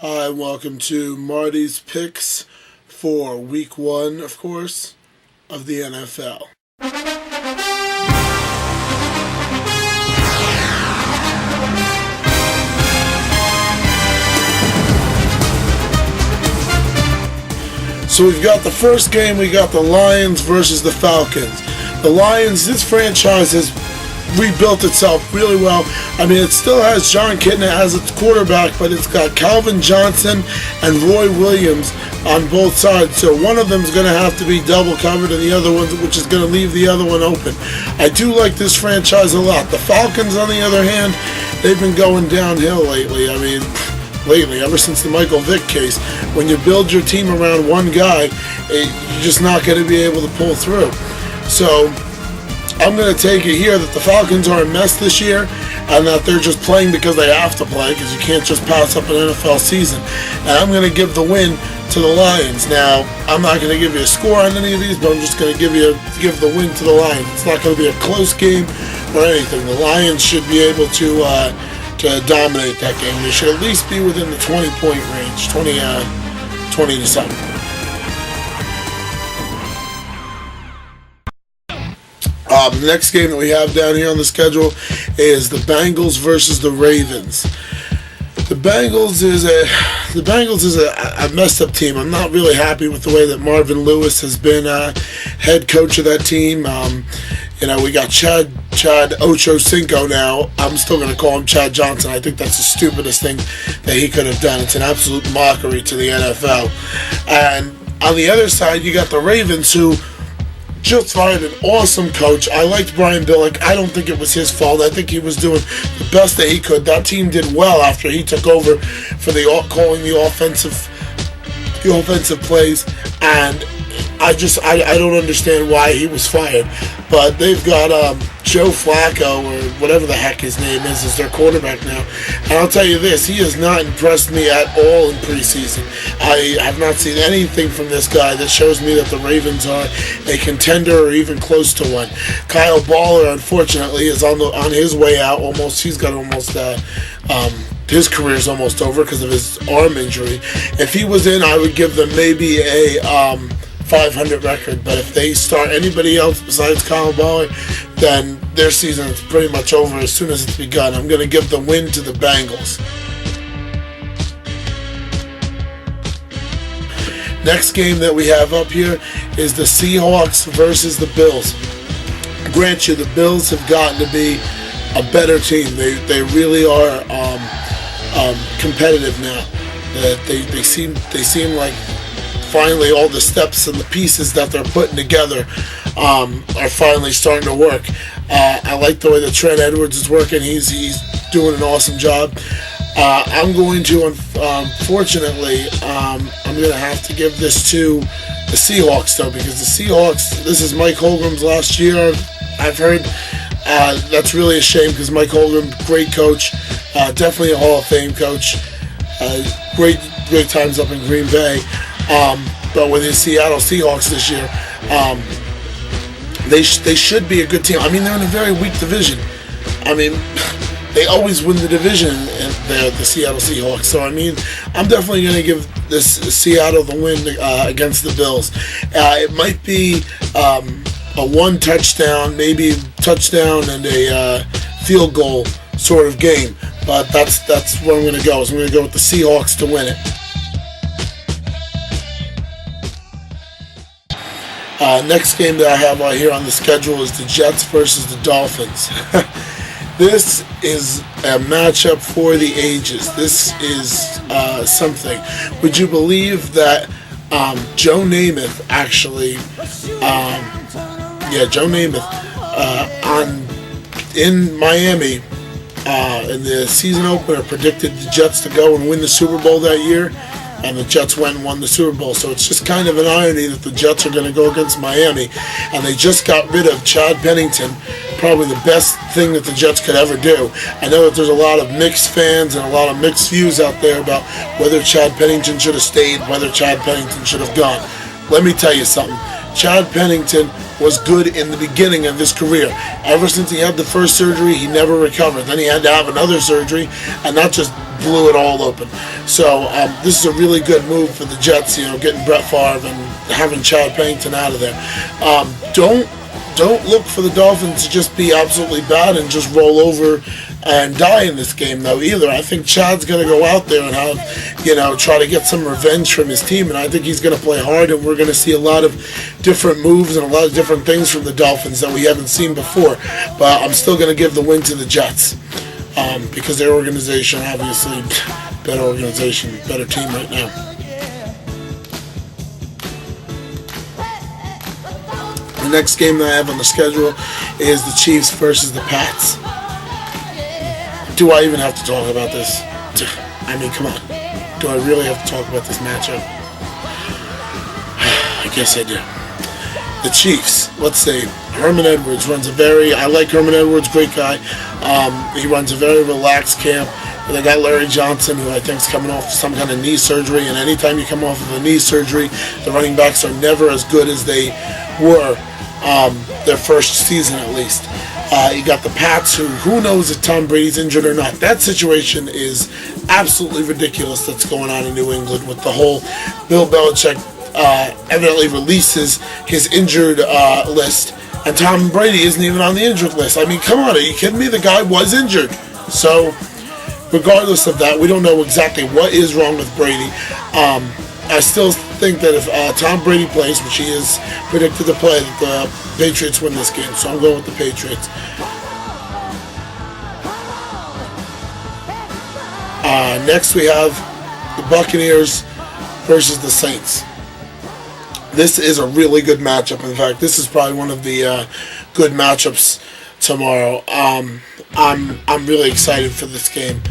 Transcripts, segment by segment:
Hi, and welcome to Marty's Picks for Week 1, of course, of the NFL. So we've got the first game, we got the Lions versus the Falcons. The Lions, this franchise has rebuilt itself really well. I mean, it still has John Kitna as its quarterback, but it's got Calvin Johnson and Roy Williams on both sides. So one of them is going to have to be double covered, and the other one, which is going to leave the other one open. I do like this franchise a lot. The Falcons, on the other hand, they've been going downhill lately. I mean, ever since the Michael Vick case, when you build your team around one guy, you're just not going to be able to pull through. So I'm going to take it here that the Falcons are a mess this year and that they're just playing because they have to play, because you can't just pass up an NFL season. And I'm going to give the win to the Lions. Now, I'm not going to give you a score on any of these, but I'm just going to give the win to the Lions. It's not going to be a close game or anything. The Lions should be able to dominate that game. They should at least be within the 20-point range, 20 to something. The next game that we have down here on the schedule is the Bengals versus the Ravens. The Bengals is a messed up team. I'm not really happy with the way that Marvin Lewis has been head coach of that team. We got Chad Ochocinco now. I'm still going to call him Chad Johnson. I think that's the stupidest thing that he could have done. It's an absolute mockery to the NFL. And on the other side, you got the Ravens, who just fired an awesome coach. I liked Brian Billick. I don't think it was his fault. I think he was doing the best that he could. That team did well after he took over for calling the offensive plays, and I don't understand why he was fired. But they've got Joe Flacco, or whatever the heck his name is, as their quarterback now. And I'll tell you this, he has not impressed me at all in preseason. I have not seen anything from this guy that shows me that the Ravens are a contender or even close to one. Kyle Baller, unfortunately, is on his way out. He's got his career is almost over because of his arm injury. If he was in, I would give them maybe a 500 record, but if they start anybody else besides Kyle Baller, then their season is pretty much over as soon as it's begun. I'm going to give the win to the Bengals. Next game that we have up here is the Seahawks versus the Bills. Grant you, the Bills have gotten to be a better team. They really are competitive now. They seem like finally all the steps and the pieces that they're putting together are finally starting to work. I like the way that Trent Edwards is working. He's doing an awesome job. I'm going to, unfortunately, I'm going to have to give this to the Seahawks, though, because the Seahawks, this is Mike Holmgren's last year, I've heard. That's really a shame, because Mike Holmgren, great coach, definitely a Hall of Fame coach, great times up in Green Bay. But with the Seattle Seahawks this year, they should be a good team. I mean, they're in a very weak division. I mean, they always win the division, and they're the Seattle Seahawks. So, I mean, I'm definitely going to give this Seattle the win against the Bills. It might be a one touchdown, maybe touchdown and a field goal sort of game. But that's where I'm going to go. So I'm going to go with the Seahawks to win it. Next game that I have right here on the schedule is the Jets versus the Dolphins. This is a matchup for the ages. This is something. Would you believe that Joe Namath actually, Joe Namath, in Miami, in the season opener, predicted the Jets to go and win the Super Bowl that year, and the Jets went and won the Super Bowl. So it's just kind of an irony that the Jets are going to go against Miami, and they just got rid of Chad Pennington, probably the best thing that the Jets could ever do. I know that there's a lot of mixed fans and a lot of mixed views out there about whether Chad Pennington should have stayed, whether Chad Pennington should have gone. Let me tell you something. Chad Pennington was good in the beginning of his career. Ever since he had the first surgery, he never recovered. Then he had to have another surgery, and that just blew it all open. So this is a really good move for the Jets, getting Brett Favre and having Chad Pennington out of there. Don't look for the Dolphins to just be absolutely bad and just roll over and die in this game, though, either. I think Chad's going to go out there and have, try to get some revenge from his team, and I think he's going to play hard, and we're going to see a lot of different moves and a lot of different things from the Dolphins that we haven't seen before. But I'm still going to give the win to the Jets because their organization, obviously, better organization, better team right now. The next game that I have on the schedule is the Chiefs versus the Pats. Do I even have to talk about this? I mean, come on. Do I really have to talk about this matchup? I guess I do. The Chiefs, let's say, Herman Edwards runs I like Herman Edwards, great guy. He runs a very relaxed camp. And they got Larry Johnson, who I think is coming off some kind of knee surgery. And anytime you come off of a knee surgery, the running backs are never as good as they were their first season, at least. You got the Pats, who knows if Tom Brady's injured or not. That situation is absolutely ridiculous that's going on in New England with the whole Bill Belichick evidently releases his injured list, and Tom Brady isn't even on the injured list. I mean, come on, are you kidding me? The guy was injured. So, regardless of that, we don't know exactly what is wrong with Brady. I still think that if Tom Brady plays, which he is predicted to play, that the Patriots win this game. So I'm going with the Patriots. Next we have the Buccaneers versus the Saints. This is a really good matchup. In fact, this is probably one of the good matchups tomorrow. I'm really excited for this game.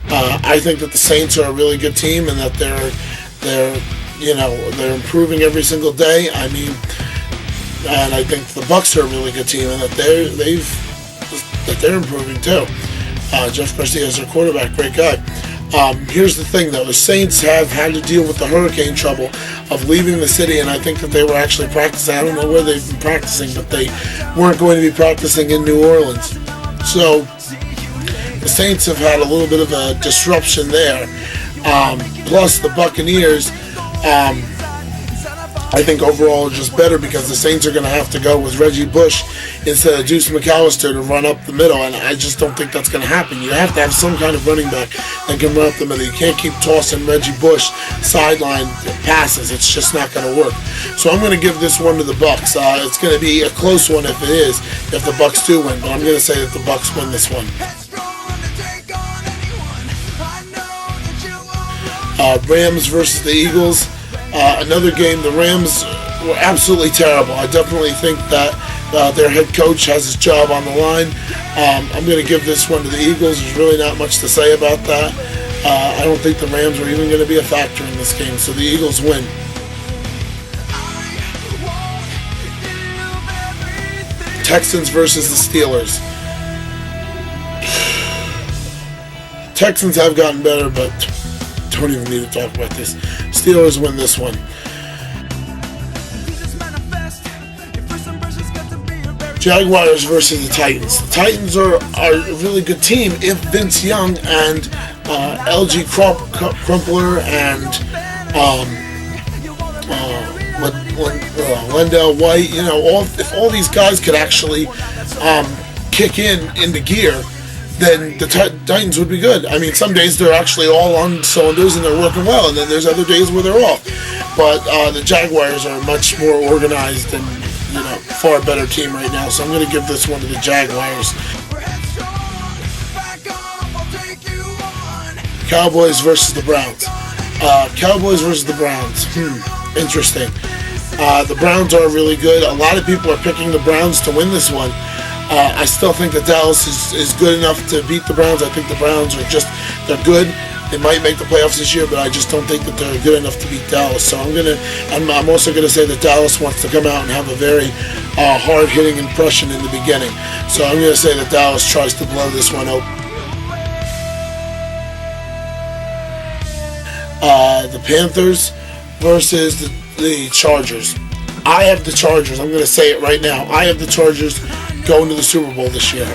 I think that the Saints are a really good team and that they're improving every single day. I mean, and I think the Bucs are a really good team and that they're improving too. Jeff Garcia is their quarterback, great guy. Here's the thing, though. The Saints have had to deal with the hurricane trouble of leaving the city, and I think that they were actually practicing. I don't know where they've been practicing, but they weren't going to be practicing in New Orleans. So the Saints have had a little bit of a disruption there. Plus, the Buccaneers, I think overall are just better because the Saints are going to have to go with Reggie Bush instead of Deuce McAllister to run up the middle, and I just don't think that's going to happen. You have to have some kind of running back that can run up the middle. You can't keep tossing Reggie Bush sideline passes. It's just not going to work. So I'm going to give this one to the Bucs. It's going to be a close one if the Bucs do win, but I'm going to say that the Bucs win this one. Rams versus the Eagles. Another game. The Rams were absolutely terrible. I definitely think that their head coach has his job on the line. I'm going to give this one to the Eagles. There's really not much to say about that. I don't think the Rams are even going to be a factor in this game, so the Eagles win. Texans versus the Steelers. Texans have gotten better, but don't even need to talk about this. Steelers win this one. Jaguars versus the Titans. The Titans are a really good team if Vince Young and LG Crumpler and Wendell White, if all these guys could actually kick into gear, then the Titans would be good. I mean, some days they're actually all on cylinders and they're working well, and then there's other days where they're off. But the Jaguars are much more organized and far better team right now, so I'm going to give this one to the Jaguars. Cowboys versus the Browns. Cowboys versus the Browns. Interesting. The Browns are really good. A lot of people are picking the Browns to win this one. I still think that Dallas is good enough to beat the Browns. I think the Browns they're good. They might make the playoffs this year, but I just don't think that they're good enough to beat Dallas. So I'm also gonna say that Dallas wants to come out and have a very hard-hitting impression in the beginning. So I'm gonna say that Dallas tries to blow this one open. The Panthers versus the Chargers. I have the Chargers. I'm going to say it right now. I have the Chargers going to the Super Bowl this year.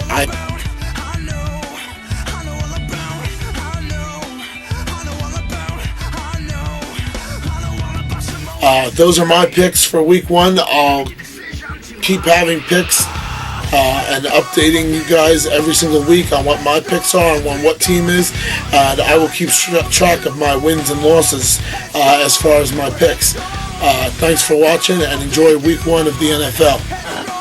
Those are my picks for week 1. I'll keep having picks and updating you guys every single week on what my picks are and on what team is. And I will keep track of my wins and losses as far as my picks. Thanks for watching and enjoy week 1 of the NFL.